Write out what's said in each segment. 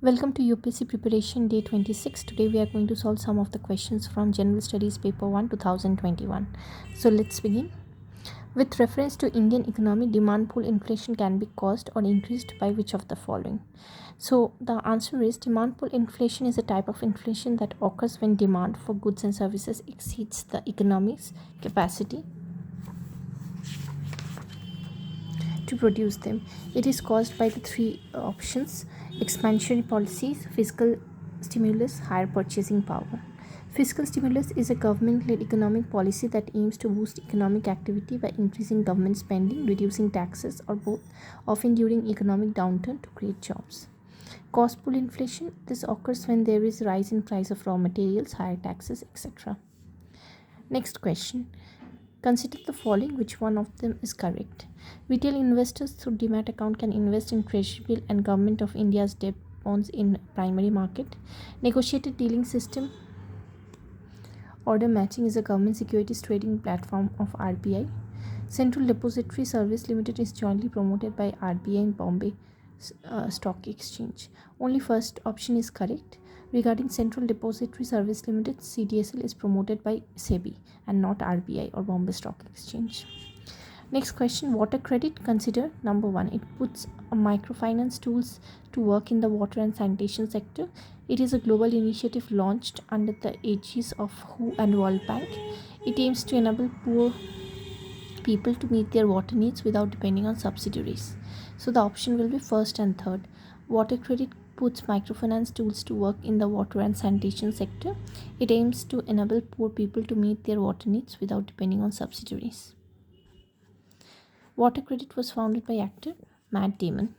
Welcome to UPSC preparation day 26. Today we are going to solve some of the questions from General Studies paper 1 2021. So let's begin. With reference to Indian economy, demand pull inflation can be caused or increased by which of the following? So the answer is demand pull inflation is a type of inflation that occurs when demand for goods and services exceeds the economy's capacity to produce them. It is caused by the three options: expansionary policies, fiscal stimulus, higher purchasing power. Fiscal stimulus is a government led economic policy that aims to boost economic activity by increasing government spending, reducing taxes, or both, often during economic downturn to create jobs. Cost pull inflation, this occurs when there is a rise in price of raw materials, higher taxes, etc. Next question. Consider the following, which one of them is correct? Retail investors through demat account can invest in treasury bill and government of India's debt bonds in primary market. Negotiated dealing system order matching is a government securities trading platform of RBI. Central Depository Service Limited is jointly promoted by RBI and Bombay Stock Exchange. Only first option is correct. Regarding Central Depository Service Limited, CDSL is promoted by SEBI and not RBI or Bombay Stock Exchange. Next question, water credit. Consider number 1. It puts microfinance tools to work in the water and sanitation sector. It is a global initiative launched under the aegis of WHO and World Bank. It aims to enable poor people to meet their water needs without depending on subsidiaries. So the option will be first and third. Water credit puts microfinance tools to work in the water and sanitation sector. It aims to enable poor people to meet their water needs without depending on subsidiaries. Water credit was founded by actor Matt Damon.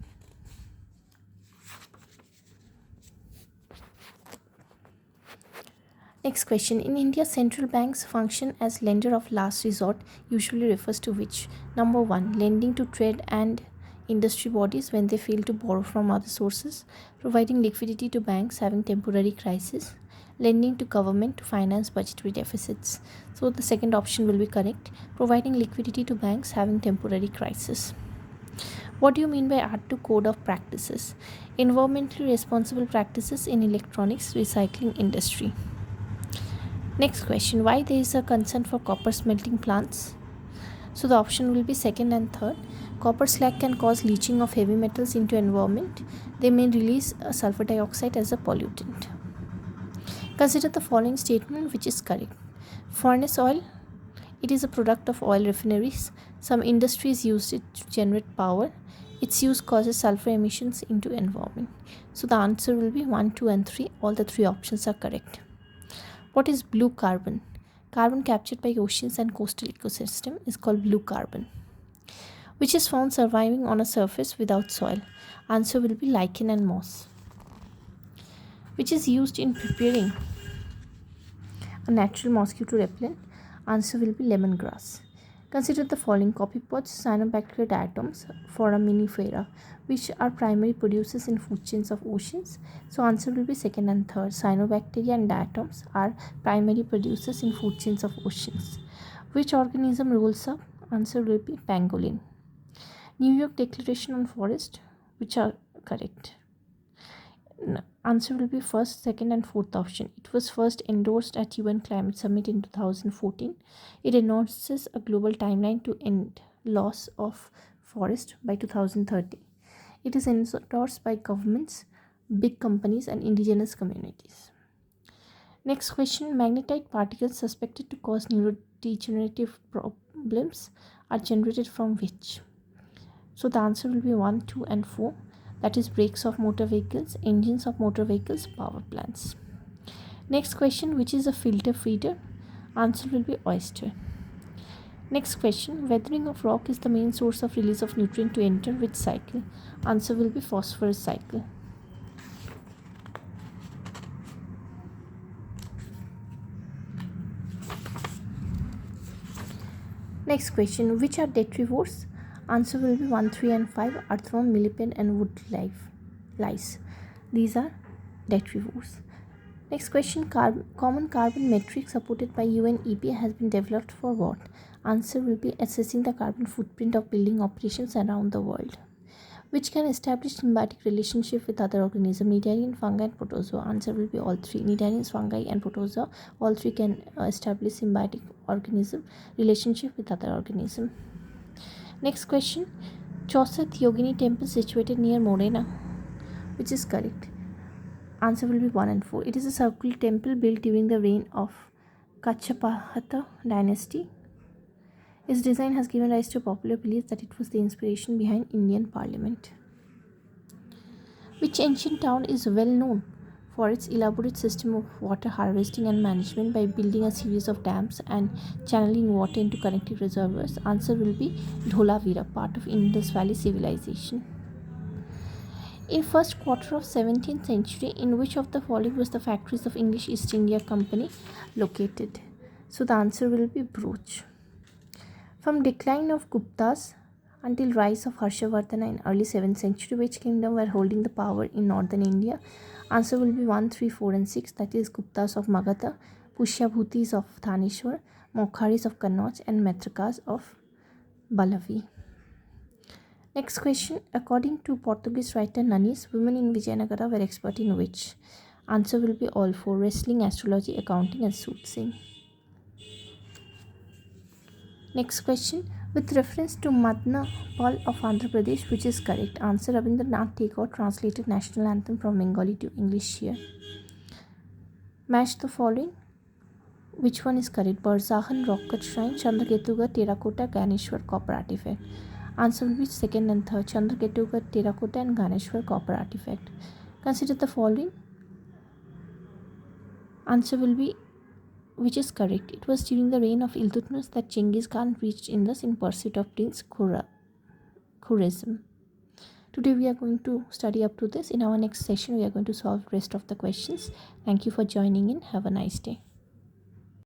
Next question. In India, central banks function as lender of last resort, usually refers to which? Number 1. Lending to trade and industry bodies when they fail to borrow from other sources. Providing liquidity to banks having temporary crisis. Lending to government to finance budgetary deficits. So the second option will be correct. Providing liquidity to banks having temporary crisis. What do you mean by R2 code of practices? Environmentally responsible practices in electronics recycling industry. Next question, why there is a concern for copper smelting plants? So the option will be second and third. Copper slag can cause leaching of heavy metals into environment. They may release sulfur dioxide as a pollutant. Consider the following statement which is correct. Furnace oil, it is a product of oil refineries. Some industries use it to generate power. Its use causes sulfur emissions into environment. So the answer will be 1, 2 and 3. All the three options are correct. What is blue carbon? Carbon captured by oceans and coastal ecosystem is called blue carbon, which is found surviving on a surface without soil. Answer will be lichen and moss. Which is used in preparing a natural mosquito repellent. Answer will be lemongrass. Consider the following: copypods, cyanobacteria diatoms, foraminifera, which are primary producers in food chains of oceans. So answer will be second and third. Cyanobacteria and diatoms are primary producers in food chains of oceans. Which organism rolls up? Answer will be pangolin. New York Declaration on Forest, which are correct? Answer will be first, second and fourth option. It was first endorsed at UN Climate Summit in 2014. It announces a global timeline to end loss of forest by 2030. It is endorsed by governments, big companies and indigenous communities. Next question, magnetite particles suspected to cause neurodegenerative problems are generated from which? So the answer will be 1, 2 and 4. That is brakes of motor vehicles, engines of motor vehicles, power plants. Next question, which is a filter feeder? Answer will be oyster. Next question, weathering of rock is the main source of release of nutrient to enter which cycle? Answer will be phosphorus cycle. Next question, which are detrivores? Answer will be 1, 3 and 5, earthworm, millipede and wood lice. These are detrivores. Next question, common carbon metric supported by UNEP has been developed for what? Answer will be assessing the carbon footprint of building operations around the world. Which can establish symbiotic relationship with other organisms? Cnidarian, fungi, and protozoa. Answer will be all three. Cnidarians, fungi, and protozoa. All three can establish symbiotic organism relationship with other organism. Next question. Chausath Yogini temple situated near Morena. Which is correct? Answer will be 1 and 4. It is a circular temple built during the reign of Kachapahata dynasty. Its design has given rise to popular belief that it was the inspiration behind Indian Parliament. Which ancient town is well known for its elaborate system of water harvesting and management by building a series of dams and channeling water into connected reservoirs? Answer will be Dholavira, part of Indus Valley civilization. In first quarter of 17th century, in which of the following was the factories of English East India Company located? So the answer will be Bhuj. From decline of Guptas until rise of Harshavardhana in early 7th century, which kingdom were holding the power in northern India? Answer will be 1, 3, 4 and 6, that is Guptas of Magadha, Pushyabhutis of Thanishwar, Mokharis of Kannauj and Metrakas of Balavi. Next question. According to Portuguese writer Nanis, women in Vijayanagara were expert in which? Answer will be all 4: wrestling, astrology, accounting and soothsaying. Next question. With reference to Madna Pal of Andhra Pradesh, which is correct? Answer: Rabindranath Tagore translated national anthem from Bengali to English here. Match the following. Which one is correct? Barzahan Rock Cut Shrine, Chandraketugarh Terracotta, Ganeshwar Copper Artifact. Answer will be second and third: Chandraketugarh Terracotta and Ganeshwar Copper Artifact. Consider the following. Answer will be which is correct. It was during the reign of Iltutmish that Genghis Khan reached Indus in pursuit of Prince Khurram. Today we are going to study up to this. In our next session we are going to solve rest of the questions. Thank you for joining in. Have a nice day.